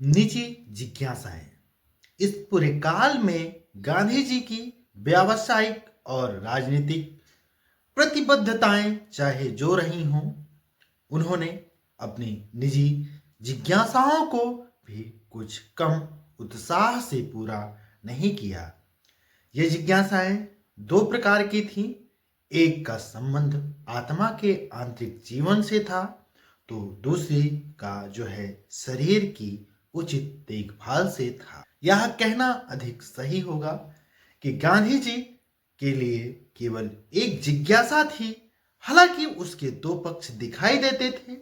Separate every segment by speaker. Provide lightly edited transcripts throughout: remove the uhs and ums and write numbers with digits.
Speaker 1: निजी जिज्ञासाएं। इस पूरे काल में गांधी जी की व्यावसायिक और राजनीतिक प्रतिबद्धताएं चाहे जो रही हों, उन्होंने अपनी निजी जिज्ञासाओं को भी कुछ कम उत्साह से पूरा नहीं किया। ये जिज्ञासाएं दो प्रकार की थीं। एक का संबंध आत्मा के आंतरिक जीवन से था, तो दूसरी का जो है शरीर की उचित देखभाल से था। यह कहना अधिक सही होगा कि गांधी जी के लिए केवल एक जिज्ञासा थी। हालांकि उसके दो पक्ष दिखाई देते थे।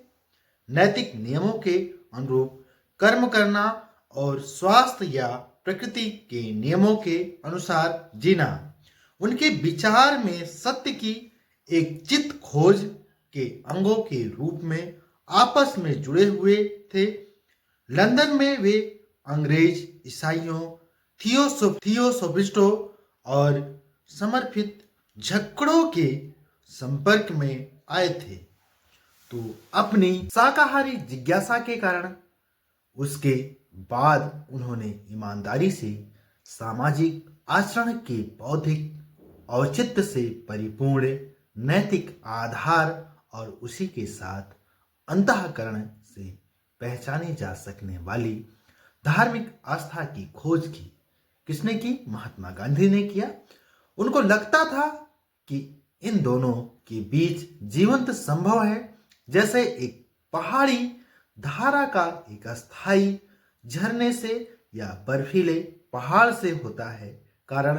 Speaker 1: नैतिक नियमों के अनुरूप कर्म करना और स्वास्थ्य या प्रकृति के नियमों के अनुसार जीना। उनके विचार में सत्य की एक चित्त खोज के अंगों के रूप में आपस में जुड़े हुए थे। लंदन में वे अंग्रेज ईसाइयों, थियोसोफिस्टों और समर्पित झक्कड़ों के संपर्क में आए थे। तो अपनी शाकाहारी जिज्ञासा के कारण उसके बाद उन्होंने ईमानदारी से सामाजिक आचरण के बौद्धिक औचित्य से परिपूर्ण नैतिक आधार और उसी के साथ अंतःकरण से पहचानी जा सकने वाली धार्मिक आस्था की खोज की। किसने की? महात्मा गांधी ने किया। उनको लगता था कि इन दोनों के बीच जीवंत संभव है, जैसे एक पहाड़ी धारा का एक अस्थाई झरने से या बर्फीले पहाड़ से होता है। कारण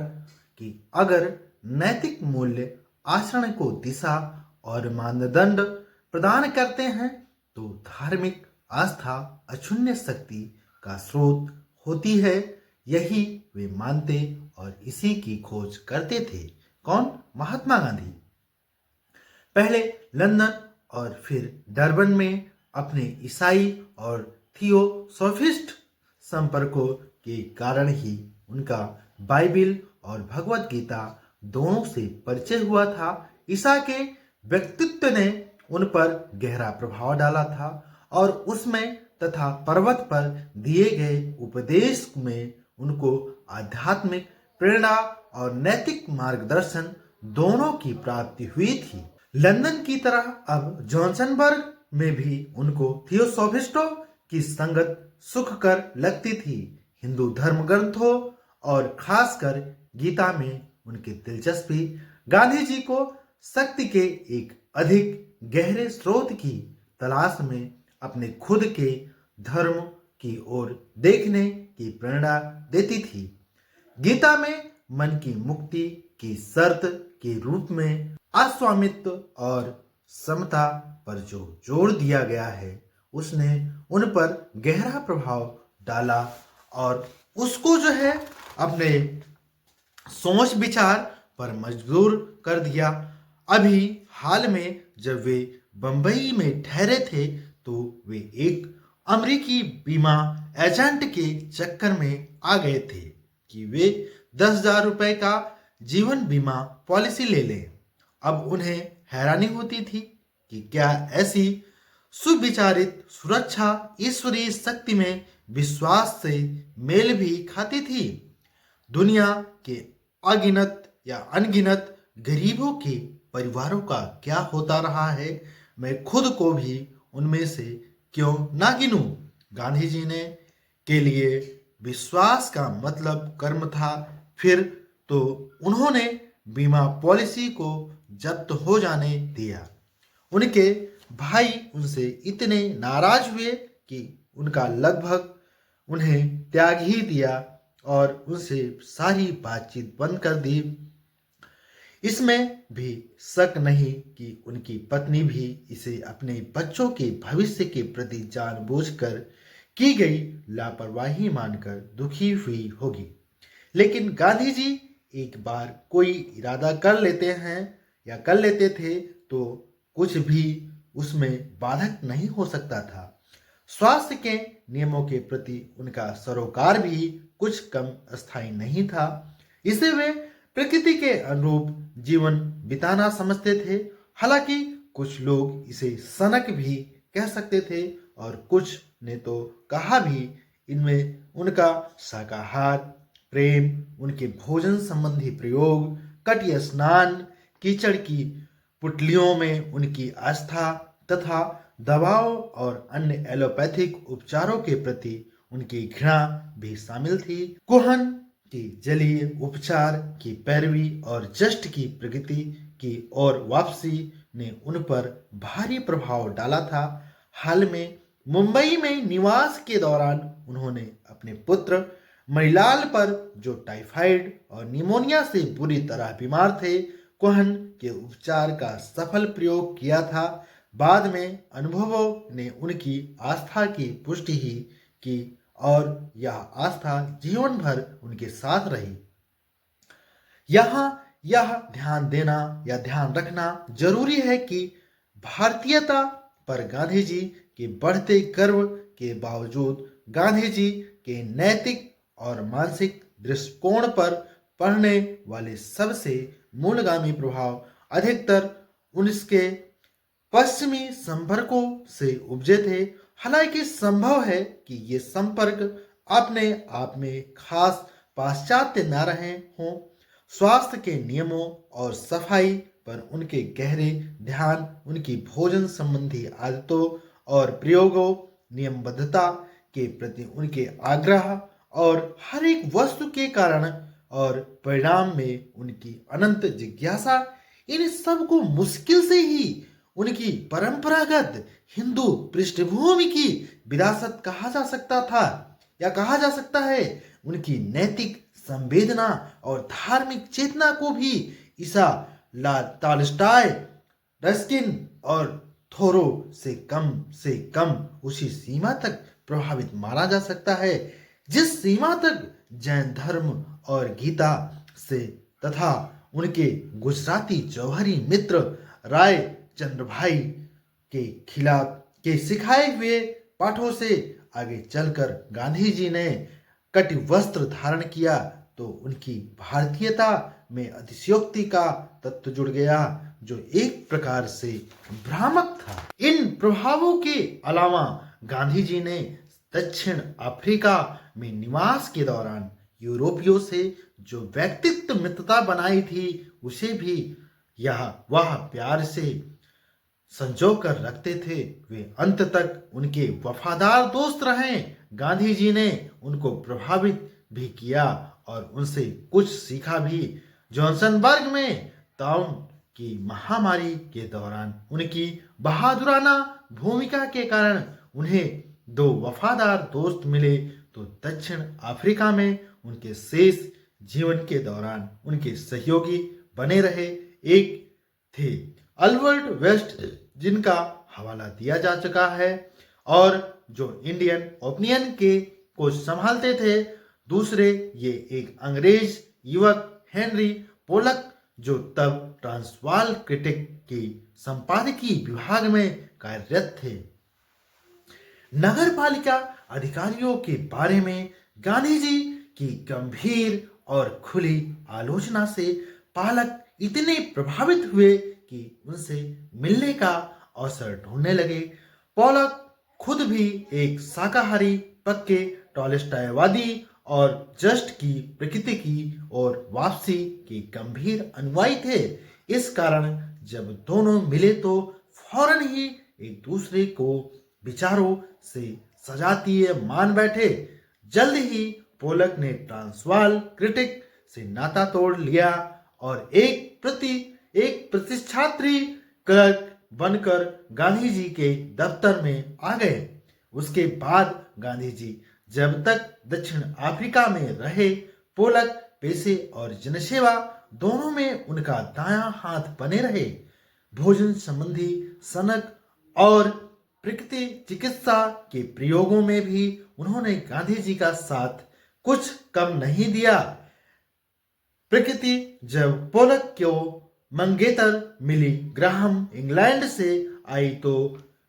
Speaker 1: कि अगर नैतिक मूल्य आचरण को दिशा और मानदंड प्रदान करते हैं, तो धार्मिक आस्था अक्षुण्य शक्ति का स्रोत होती है। यही वे मानते और इसी की खोज करते थे। कौन? महात्मा गांधी। पहले लंदन और फिर डरबन में अपने ईसाई और थियोसॉफिस्ट संपर्कों के कारण ही उनका बाइबिल और भगवत गीता दोनों से परिचय हुआ था। ईसा के व्यक्तित्व ने उन पर गहरा प्रभाव डाला था और उसमें तथा पर्वत पर दिए गए उपदेश में उनको आध्यात्मिक प्रेरणा और नैतिक मार्गदर्शन दोनों की प्राप्ति हुई थी। लंदन की तरह अब जॉनसनबर्ग में भी उनको थियोसॉफिस्टों की संगत सुखकर लगती थी। हिंदू धर्म ग्रंथों और खासकर गीता में उनकी दिलचस्पी गांधी जी को शक्ति के एक अधिक गहरे स्रोत की तलाश में अपने खुद के धर्म की ओर देखने की प्रेरणा देती थी। गीता में मन की मुक्ति की शर्त के रूप में अस्वामित्व और समता पर जो जोर दिया गया है, उसने उन पर गहरा प्रभाव डाला और उसको जो है अपने सोच विचार पर मजबूर कर दिया। अभी हाल में जब वे बंबई में ठहरे थे, तो वे एक अमेरिकी बीमा एजेंट के चक्कर में आ गए थे कि वे 10,000 रुपए का जीवन बीमा पॉलिसी ले लें। अब उन्हें हैरानी होती थी कि क्या ऐसी सुविचारित सुरक्षा ईश्वरीय शक्ति में विश्वास से मेल भी खाती थी। दुनिया के अगिनत या अनगिनत गरीबों के परिवारों का क्या होता रहा है, मैं खुद को भी उनमें से क्यों ना गिनूं। गांधी जी ने के लिए विश्वास का मतलब कर्म था। फिर तो उन्होंने बीमा पॉलिसी को जब्त हो जाने दिया। उनके भाई उनसे इतने नाराज हुए कि उनका लगभग उन्हें त्याग ही दिया और उनसे सारी बातचीत बंद कर दी। इसमें भी शक नहीं कि उनकी पत्नी भी इसे अपने बच्चों के भविष्य के प्रति जानबूझकर की गई लापरवाही मानकर दुखी हुई होगी। लेकिन गांधी जी एक बार कोई इरादा कर लेते हैं या कर लेते थे, तो कुछ भी उसमें बाधक नहीं हो सकता था। स्वास्थ्य के नियमों के प्रति उनका सरोकार भी कुछ कम अस्थायी नहीं था। इसे वे प्रकृति के अनुरूप जीवन बिताना समझते थे। हालांकि कुछ लोग इसे सनक भी कह सकते थे और कुछ ने तो कहा भी इनमें उनका शाकाहार प्रेम, उनके भोजन संबंधी प्रयोग, कटी स्नान, कीचड़ की पुटलियों में उनकी आस्था तथा दवाओं और अन्य एलोपैथिक उपचारों के प्रति उनकी घृणा भी शामिल थी। कोहन की जलीय उपचार की पैरवी और जस्ट की प्रगति की ओर वापसी ने उन पर भारी प्रभाव डाला था। हाल में मुंबई में निवास के दौरान उन्होंने अपने पुत्र मणिलाल पर, जो टाइफाइड और निमोनिया से बुरी तरह बीमार थे, कोहन के उपचार का सफल प्रयोग किया था। बाद में अनुभवों ने उनकी आस्था की पुष्टि ही की और यह आस्था जीवन भर उनके साथ रही। यहाँ यह ध्यान देना या ध्यान रखना जरूरी है कि भारतीयता पर गांधी जी के बढ़ते गर्व के बावजूद गांधी जी के नैतिक और मानसिक दृष्टिकोण पर पड़ने वाले सबसे मूलगामी प्रभाव अधिकतर उनके पश्चिमी संपर्कों से उपजे थे। हालांकि संभव है कि ये संपर्क अपने आप में खास पाश्चात्य न रहे हों। स्वास्थ्य के नियमों और सफाई पर उनके गहरे ध्यान, उनकी भोजन संबंधी आदतों और प्रयोगों, नियमबद्धता के प्रति उनके आग्रह और हर एक वस्तु के कारण और परिणाम में उनकी अनंत जिज्ञासा, इन सब को मुश्किल से ही उनकी परंपरागत हिंदू पृष्ठभूमि की विरासत कहा जा सकता था या कहा जा सकता है। उनकी नैतिक संवेदना और धार्मिक चेतना को भी ईसा टॉलस्टॉय, रस्किन और थोरो से कम उसी सीमा तक प्रभावित माना जा सकता है जिस सीमा तक जैन धर्म और गीता से तथा उनके गुजराती जौहरी मित्र राय चंद्रभाई के खिलाफ के सिखाए हुए पाठों से आगे चलकर गांधी जी ने कटि वस्त्र धारण किया तो उनकी भारतीयता में अतिशयोक्ति का तत्व जुड़ गया जो एक प्रकार से भ्रामक था। इन प्रभावों के अलावा गांधी जी ने दक्षिण अफ्रीका में निवास के दौरान यूरोपियों से जो व्यक्तित्व मित्रता बनाई थी उसे भी वह प्यार से संजो कर रखते थे। वे अंत तक उनके वफादार दोस्त रहे। गांधी जी ने उनको प्रभावित भी किया और उनसे कुछ सीखा भी। जॉन्सनबर्ग में ताउन की महामारी के दौरान उनकी बहादुराना भूमिका के कारण उन्हें 2 वफादार दोस्त मिले तो दक्षिण अफ्रीका में उनके शेष जीवन के दौरान उनके सहयोगी बने रहे एक थे अल्बर्ट वेस्ट, जिनका हवाला दिया जा चुका है और जो इंडियन ओपिनियन के को संभालते थे। दूसरे ये एक अंग्रेज युवक हेनरी पोलक, जो तब ट्रांसवाल क्रिटिक के संपादकीय विभाग में कार्यरत थे। नगर पालिका अधिकारियों के बारे में गांधी जी की गंभीर और खुली आलोचना से पालक इतने प्रभावित हुए कि उनसे मिलने का अवसर ढूंढने लगे। पोलक खुद भी एक शाकाहारी, पक्के टॉलस्टॉयवादी और जस्ट की प्रकृति की और वापसी के गंभीर अनुयायी थे। इस कारण जब दोनों मिले तो फौरन ही एक दूसरे को विचारों से सजातीय मान बैठे। जल्द ही पोलक ने ट्रांसवाल क्रिटिक से नाता तोड़ लिया और एक प्रतिष्ठात्री क्लर्क बनकर गांधी जी के दफ्तर में आ गए। उसके बाद गांधी जी जब तक दक्षिण अफ्रीका में रहे, पोलक पेशे और जनसेवा दोनों में उनका दायां हाथ बने रहे। भोजन संबंधी सनक और प्रकृति चिकित्सा के प्रयोगों में भी उन्होंने गांधी जी का साथ कुछ कम नहीं दिया। प्रकृति जब पोलक को मंगेतर मिली ग्राहम इंग्लैंड से आई तो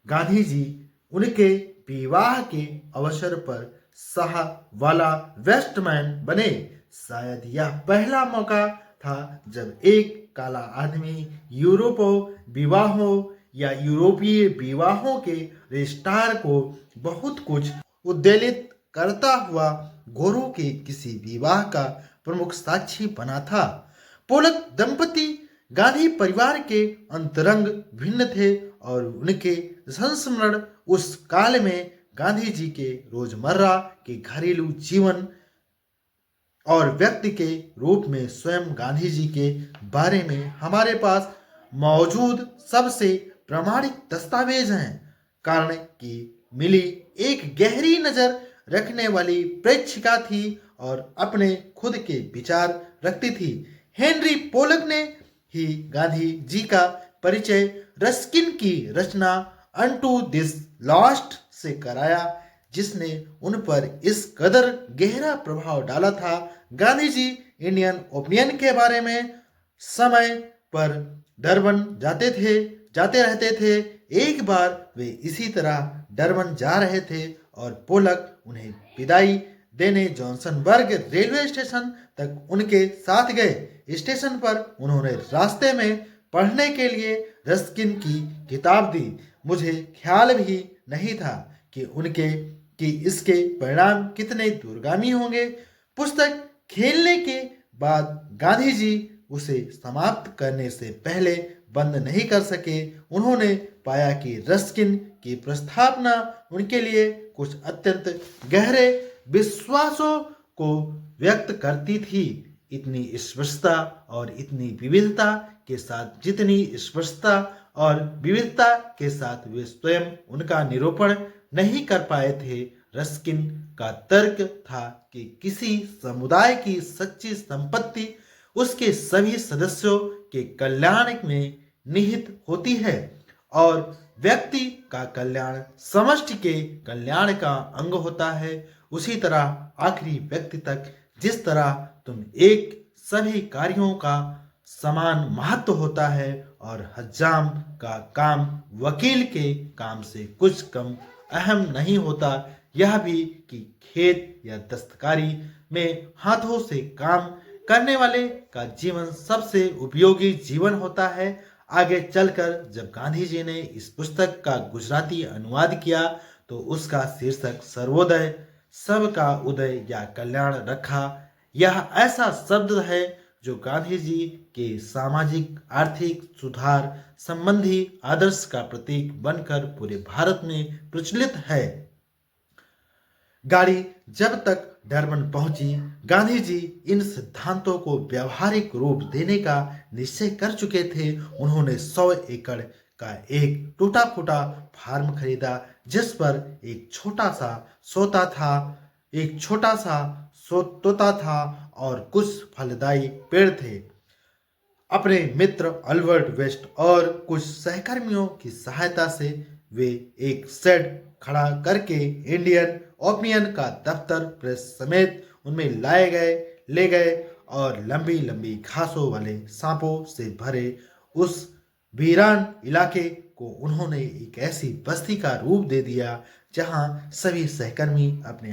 Speaker 1: गांधी जी उनके विवाह के अवसर पर शाह वाला वेस्टमैन बने। शायद यह पहला मौका था जब एक काला आदमी यूरोपीय विवाहों के रजिस्ट्रार को बहुत कुछ उद्वेलित करता हुआ गोरों के किसी विवाह का प्रमुख साक्षी बना था। पोलक दंपति गांधी परिवार के अंतरंग भिन्न थे और उनके संस्मरण उस काल में गांधी जी के रोजमर्रा के घरेलू जीवन और व्यक्ति के रूप में स्वयं गांधी जी के बारे में हमारे पास मौजूद सबसे प्रामाणिक दस्तावेज हैं। कारण कि मिली एक गहरी नजर रखने वाली प्रेक्षिका थी और अपने खुद के विचार रखती थी। हेनरी पोलक ने ही गांधी जी का परिचय रस्किन की रचना अनटू दिस लास्ट से कराया, जिसने उन पर इस कदर गहरा प्रभाव डाला था। गांधी जी इंडियन ओपिनियन के बारे में समय पर डरबन जाते रहते थे। एक बार वे इसी तरह डरबन जा रहे थे और पोलक उन्हें विदाई देने जॉन्सनबर्ग रेलवे स्टेशन तक उनके साथ गए। स्टेशन पर उन्होंने रास्ते में पढ़ने के लिए रस्किन की किताब दी। मुझे ख्याल भी नहीं था कि इसके परिणाम कितने दूरगामी होंगे। पुस्तक खेलने के बाद गांधी जी उसे समाप्त करने से पहले बंद नहीं कर सके। उन्होंने पाया कि रस्किन की प्रस्तावना उनके लिए कुछ अत्यंत गहरे विश्वासों को व्यक्त करती थी। इतनी स्पष्टता और इतनी विविधता के साथ, जितनी स्पष्टता और विविधता के साथ वे स्वयं उनका निरूपण नहीं कर पाए थे। रस्किन का तर्क था कि किसी समुदाय की सच्ची संपत्ति उसके सभी सदस्यों के कल्याण में निहित होती है और व्यक्ति का कल्याण समष्टि के कल्याण का अंग होता है। उसी तरह आखिरी व्यक्ति तक जिस तरह तुम एक सभी कार्यों का समान महत्व होता है और हज्जाम का काम वकील के काम से कुछ कम अहम नहीं होता। यह भी कि खेत या दस्तकारी में हाथों से काम करने वाले का जीवन सबसे उपयोगी जीवन होता है। आगे चलकर जब गांधी जी ने इस पुस्तक का गुजराती अनुवाद किया तो उसका शीर्षक सर्वोदय, सबका उदय या कल्याण रखा। यह ऐसा शब्द है जो गांधी जी के सामाजिक आर्थिक सुधार संबंधी आदर्श का प्रतीक बनकर पूरे भारत में प्रचलित है। गाड़ी जब तक डरबन पहुंची, गांधी जी इन सिद्धांतों को व्यावहारिक रूप देने का निश्चय कर चुके थे। उन्होंने 100 एकड़ का एक टूटा फूटा फार्म खरीदा जिस पर एक छोटा सा तोता था और कुछ फलदायी पेड़ थे। अपने मित्र अल्बर्ट वेस्ट और कुछ सहकर्मियों की सहायता से वे एक शेड खड़ा करके इंडियन ओपिनियन का दफ्तर, प्रेस समेत उनमें ले गए और लंबी लंबी घासों वाले सांपों से भरे उस वीरान इलाके को उन्होंने एक ऐसी बस्ती का रूप दे दिया जहां सभी सहकर्मी अपने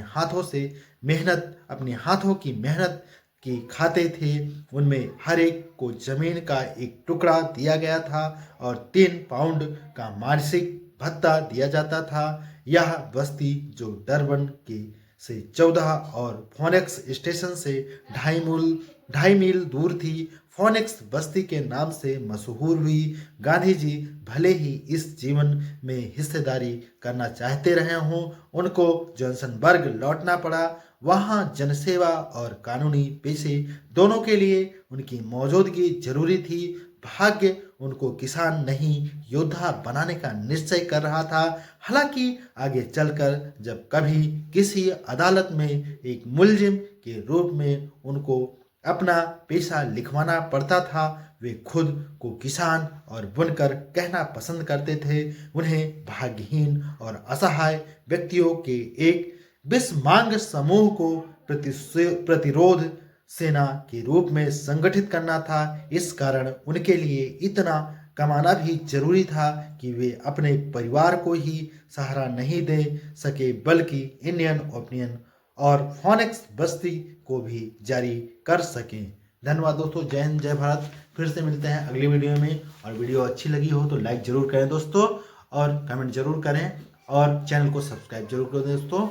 Speaker 1: हाथों की मेहनत की खाते थे। उनमें हर एक को जमीन का एक टुकड़ा दिया गया था और 3 पाउंड का मासिक भत्ता दिया जाता था। यह बस्ती जो डरबन से 14 और फोनेक्स स्टेशन से 2.5 मील दूर थी, फोनेक्स बस्ती के नाम से मशहूर हुई। गांधी जी भले ही इस जीवन में हिस्सेदारी करना चाहते रहे हों, उनको जॉन्सनबर्ग लौटना पड़ा। वहाँ जनसेवा और कानूनी पेशे दोनों के लिए उनकी मौजूदगी जरूरी थी। भाग्य उनको किसान नहीं योद्धा बनाने का निश्चय कर रहा था। हालांकि आगे चलकर जब कभी किसी अदालत में एक मुलजिम के रूप में उनको अपना पेशा लिखवाना पड़ता था, वे खुद को किसान और बुनकर कहना पसंद करते थे। उन्हें भाग्यहीन और असहाय व्यक्तियों के एक विस्मांग समूह को प्रतिरोध सेना के रूप में संगठित करना था। इस कारण उनके लिए इतना कमाना भी जरूरी था कि वे अपने परिवार को ही सहारा नहीं दे सके बल्कि इंडियन ओपिनियन और फोनेक्स बस्ती को भी जारी कर सकें। धन्यवाद दोस्तों। जय हिंद, जय भारत। फिर से मिलते हैं अगली वीडियो में। और वीडियो अच्छी लगी हो तो लाइक जरूर करें दोस्तों और कमेंट जरूर करें और चैनल को सब्सक्राइब जरूर करें दोस्तों।